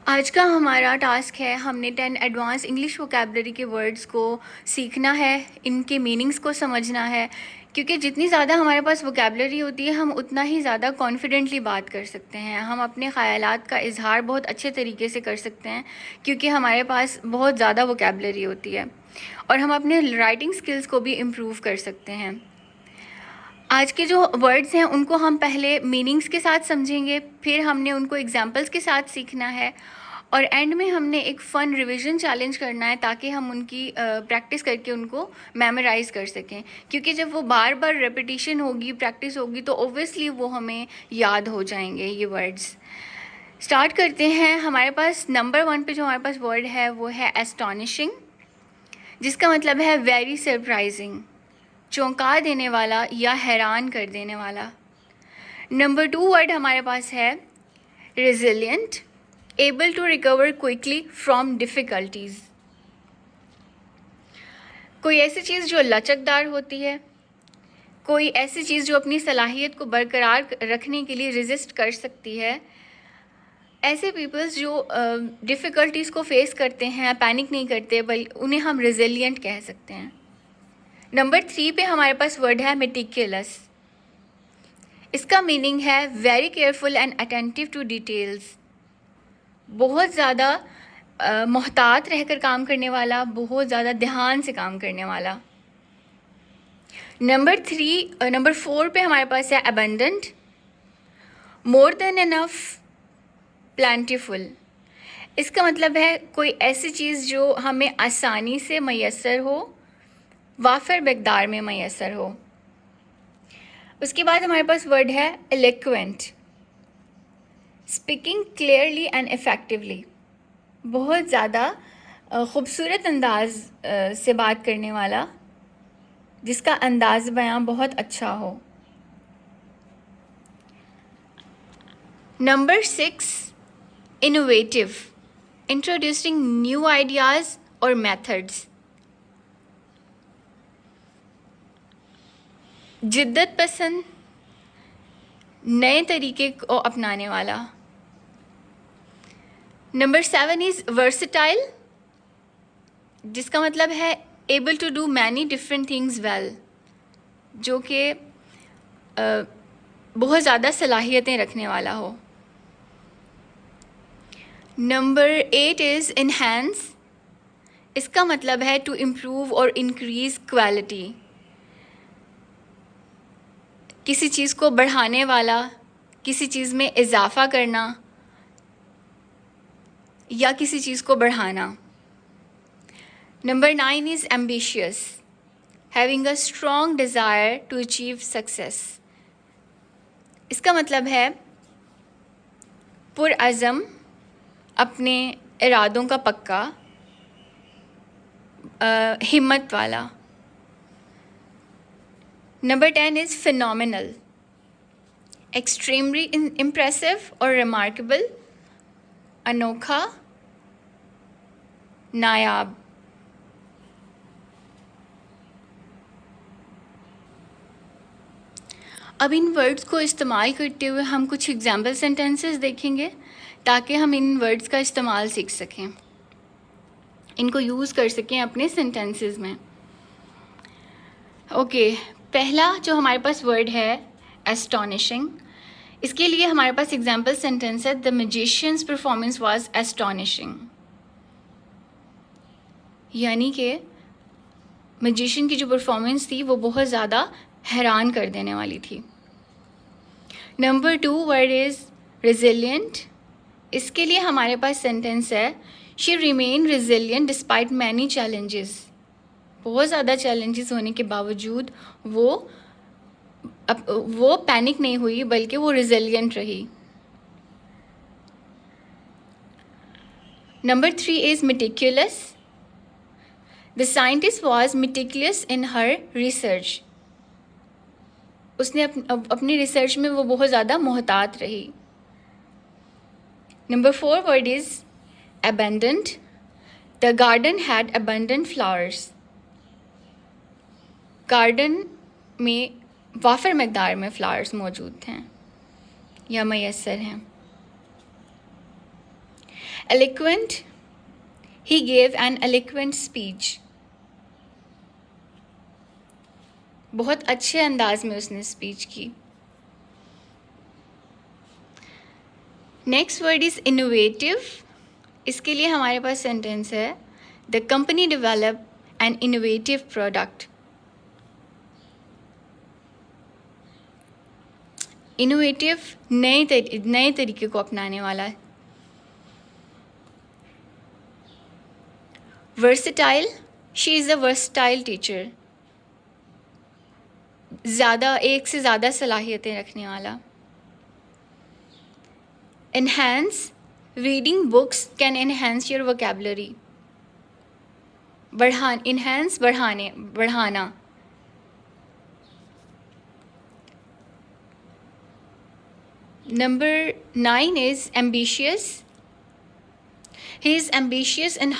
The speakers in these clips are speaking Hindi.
आज का हमारा टास्क है, हमने 10 एडवांस इंग्लिश वोकेबलरी के वर्ड्स को सीखना है, इनके मीनिंग्स को समझना है। क्योंकि जितनी ज़्यादा हमारे पास वोकेबलरी होती है, हम उतना ही ज़्यादा कॉन्फिडेंटली बात कर सकते हैं। हम अपने ख़यालात का इजहार बहुत अच्छे तरीके से कर सकते हैं, क्योंकि हमारे पास बहुत ज़्यादा वोकेबलरी होती है। और हम अपने राइटिंग स्किल्स को भी इम्प्रूव कर सकते हैं। आज के जो वर्ड्स हैं उनको हम पहले मीनिंग्स के साथ समझेंगे, फिर हमने उनको एग्जांपल्स के साथ सीखना है, और एंड में हमने एक फ़न रिवीजन चैलेंज करना है ताकि हम उनकी प्रैक्टिस करके उनको मेमोराइज कर सकें। क्योंकि जब वो बार बार रेपिटिशन होगी, प्रैक्टिस होगी, तो ओब्वियसली वो हमें याद हो जाएंगे ये वर्ड्स। स्टार्ट करते हैं। हमारे पास नंबर 1 पे जो हमारे पास वर्ड है वो है एस्टॉनिशिंग, जिसका मतलब है वेरी सरप्राइजिंग, चौंका देने वाला या हैरान कर देने वाला। नंबर 2 वर्ड हमारे पास है resilient, able to recover quickly from difficulties. कोई ऐसी चीज़ जो लचकदार होती है, कोई ऐसी चीज़ जो अपनी सलाहियत को बरकरार रखने के लिए रेजिस्ट कर सकती है। ऐसे पीपल्स जो डिफ़िकल्टीज़ को फेस करते हैं, पैनिक नहीं करते, बल्कि उन्हें हम रेजिलियंट कह सकते हैं। नंबर 3 पे हमारे पास वर्ड है मेटिकुलस। इसका मीनिंग है very careful and attentive to details, बहुत ज़्यादा मोहतात रहकर काम करने वाला, बहुत ज़्यादा ध्यान से काम करने वाला। नंबर 4 पे हमारे पास है अबंडेंट, मोर देन इनफ, प्लांटीफुल। इसका मतलब है कोई ऐसी चीज़ जो हमें आसानी से मैसर हो, वाफिर मकदार में मैसर हो। उसके बाद हमारे पास वर्ड है eloquent, speaking clearly and effectively, बहुत ज़्यादा ख़ूबसूरत अंदाज से बात करने वाला, जिसका अंदाज़ बयां बहुत अच्छा हो। Number 6 innovative, introducing new ideas और मेथड्स। जिद्दत पसंद, नए तरीके को अपनाने वाला। नंबर 7 इज़ वर्सटाइल, जिसका मतलब है able to do many different things well, जो कि बहुत ज़्यादा सलाहियतें रखने वाला हो। नंबर 8 इज़ इन्हेंस, इसका मतलब है टू इम्प्रूव और इंक्रीज़ क्वालिटी, किसी चीज़ को बढ़ाने वाला, किसी चीज़ में इजाफ़ा करना या किसी चीज़ को बढ़ाना। Number 9 is ambitious, having a strong desire to achieve success. इसका मतलब है पुरअज़म, अपने इरादों का पक्का, हिम्मत वाला। Number 10 is phenomenal, extremely impressive और रिमार्केबल, अनोखा, नायाब। अब इन वर्ड्स को इस्तेमाल करते हुए हम कुछ एग्जाम्पल सेंटेंसेस देखेंगे, ताकि हम इन वर्ड्स का इस्तेमाल सीख सकें, इनको यूज़ कर सकें अपने सेंटेंसेस में। ओके, पहला जो हमारे पास वर्ड है एस्टॉनिशिंग, इसके लिए हमारे पास एग्जाम्पल सेंटेंस है the magicians performance was astonishing, यानी कि मैजिशियन की जो परफॉर्मेंस थी वो बहुत ज़्यादा हैरान कर देने वाली थी। Number 2 word is resilient. इसके लिए हमारे पास सेंटेंस है she remain resilient despite many challenges, बहुत ज़्यादा चैलेंजेस होने के बावजूद वो पैनिक नहीं हुई, बल्कि वो रेजिलियंट रही। Number 3 is meticulous, the scientist was meticulous in her research, उसने अपनी रिसर्च में वो बहुत ज़्यादा मोहतात रही। Number 4 word is abundant, the garden had abundant flowers, garden में वाफिर मकदार में फ्लावर्स मौजूद हैं या मैसर हैं। eloquent, he gave an eloquent speech. बहुत अच्छे अंदाज में उसने स्पीच की. Next word is innovative. इसके लिए हमारे पास सेंटेंस है, the company develop an innovative product. Innovative नए तरीके को अपनाने वाला है. Versatile, she is a versatile teacher. एक से ज़्यादा सलाहियतें रखने वाला. Enhance, reading books can enhance your vocabulary. Enhance बढ़ाना. Number 9 is ambitious. He is ambitious and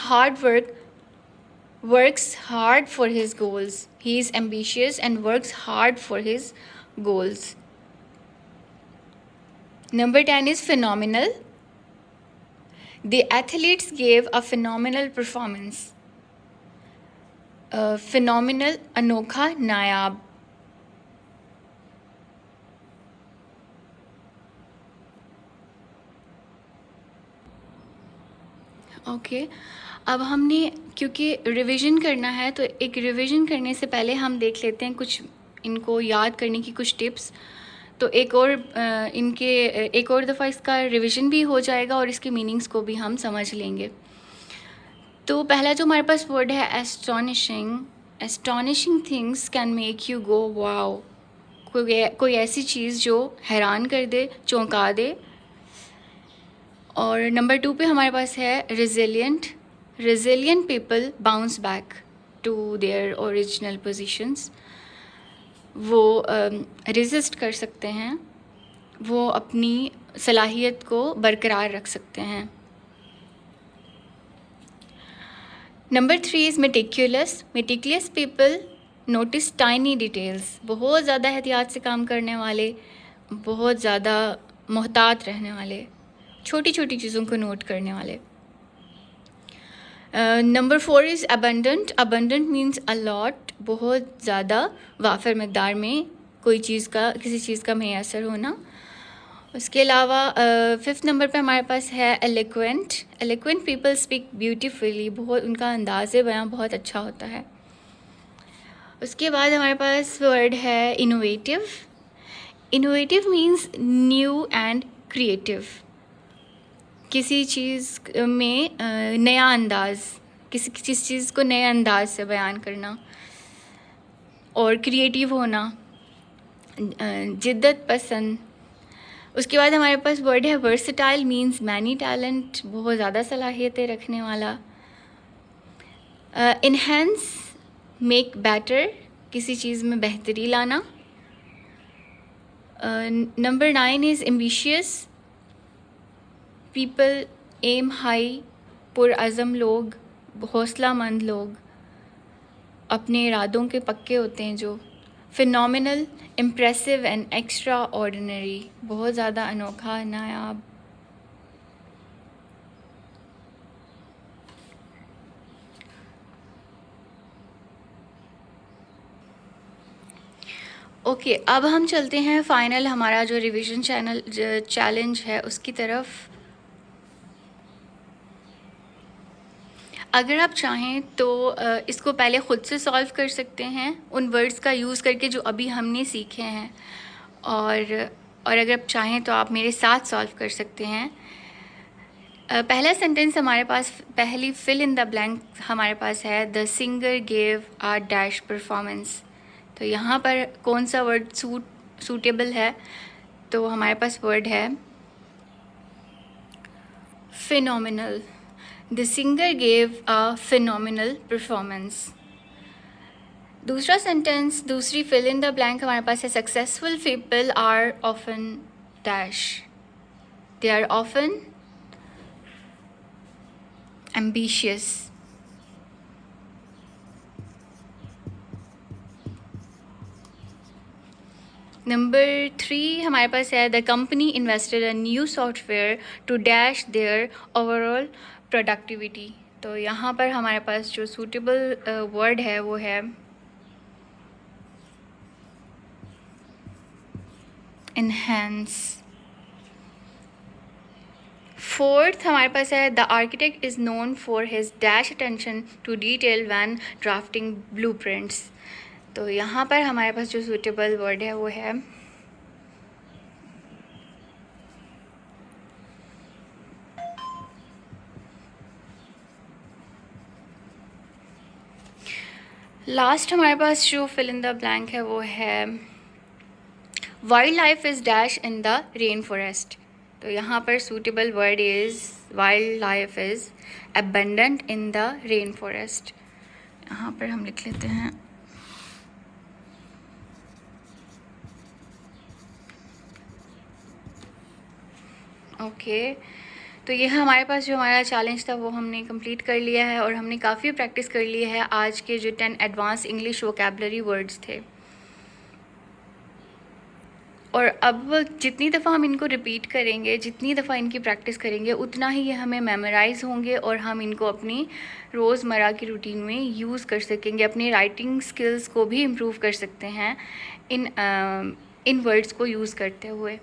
works hard for his goals. He is ambitious and works hard for his goals. Number 10 is phenomenal. The athletes gave a phenomenal performance. Phenomenal, अनोखा, नायाब. ओके, अब हमने क्योंकि रिवीजन करना है तो एक रिवीजन करने से पहले हम देख लेते हैं कुछ इनको याद करने की कुछ टिप्स. तो एक और दफ़ा इसका रिवीजन भी हो जाएगा और इसके मीनिंग्स को भी हम समझ लेंगे. तो पहला जो हमारे पास वर्ड है astonishing. Astonishing things can make you go wow. कोई ऐसी चीज़ जो हैरान कर दे, चौंका दे. और नंबर 2 पे हमारे पास है resilient. Resilient people bounce back to their original positions. वो रेजिस्ट कर सकते हैं, वो अपनी सलाहियत को बरकरार रख सकते हैं. Number 3 is meticulous. Meticulous people notice tiny details. बहुत ज़्यादा एहतियात से काम करने वाले, बहुत ज़्यादा मोहतात रहने वाले, छोटी छोटी चीज़ों को नोट करने वाले. Number 4 is abundant. Abundant means a lot. बहुत ज़्यादा वाफर मकदार में किसी चीज़ का मैसर होना. उसके अलावा 5th नंबर पे हमारे पास है eloquent. Eloquent people speak beautifully. बहुत उनका अंदाज़ बयां बहुत अच्छा होता है. उसके बाद हमारे पास वर्ड है innovative. Innovative means new and creative. किसी चीज़ में नया अंदाज़, किसी चीज़ को नए अंदाज से बयान करना और क्रिएटिव होना, जिद्दत पसंद. उसके बाद हमारे पास वर्ड है वर्सेटाइल. Means many talent. बहुत ज़्यादा सलाहियतें रखने वाला. Enhance, make better. किसी चीज़ में बेहतरी लाना. Number 9 is ambitious. People aim high. पुरअज़म लोग, हौसलामंद लोग, अपने इरादों के पक्के होते हैं जो. Phenomenal, impressive and extra ordinary. बहुत ज़्यादा अनोखा, नायाब. ओके, अब हम चलते हैं फाइनल हमारा जो रिवीजन चैलेंज है उसकी तरफ. अगर आप चाहें तो इसको पहले ख़ुद से सॉल्व कर सकते हैं उन वर्ड्स का यूज़ करके जो अभी हमने सीखे हैं. और अगर आप चाहें तो आप मेरे साथ सॉल्व कर सकते हैं. पहला सेंटेंस हमारे पास, पहली फिल इन द ब्लैंक हमारे पास है the singer gave a dash performance. तो यहाँ पर कौन सा वर्ड सूटेबल है? तो हमारे पास वर्ड है phenomenal. The singer gave a phenomenal performance. दूसरा सेंटेंस, दूसरी फिल इन द ब्लैंक हमारे पास है successful people are often dash. They are often ambitious. Number 3 हमारे पास है, the company invested a new software to dash their overall productivity. तो यहाँ पर हमारे पास जो सूटेबल वर्ड है वो है enhance। फोर्थ हमारे पास है, the architect is known for his dash attention to detail when drafting blueprints. तो यहाँ पर हमारे पास जो सूटेबल वर्ड है वो है लास्ट हमारे पास जो फिल इन द ब्लैंक है वो है, wild life is dash in the rain forest. तो यहाँ पर suitable word is wild life is abundant in the rain forest. यहाँ पर हम लिख लेते हैं ओके। तो ये हमारे पास जो हमारा चैलेंज था वो हमने कंप्लीट कर लिया है और हमने काफ़ी प्रैक्टिस कर ली है आज के जो 10 एडवांस इंग्लिश वोकैबुलरी वर्ड्स थे। और अब जितनी दफ़ा हम इनको रिपीट करेंगे, जितनी दफ़ा इनकी प्रैक्टिस करेंगे, उतना ही ये हमें मेमोराइज़ होंगे और हम इनको अपनी रोज़मर्रा की रूटीन में यूज़ कर सकेंगे। अपनी राइटिंग स्किल्स को भी इम्प्रूव कर सकते हैं इन वर्ड्स को यूज़ करते हुए।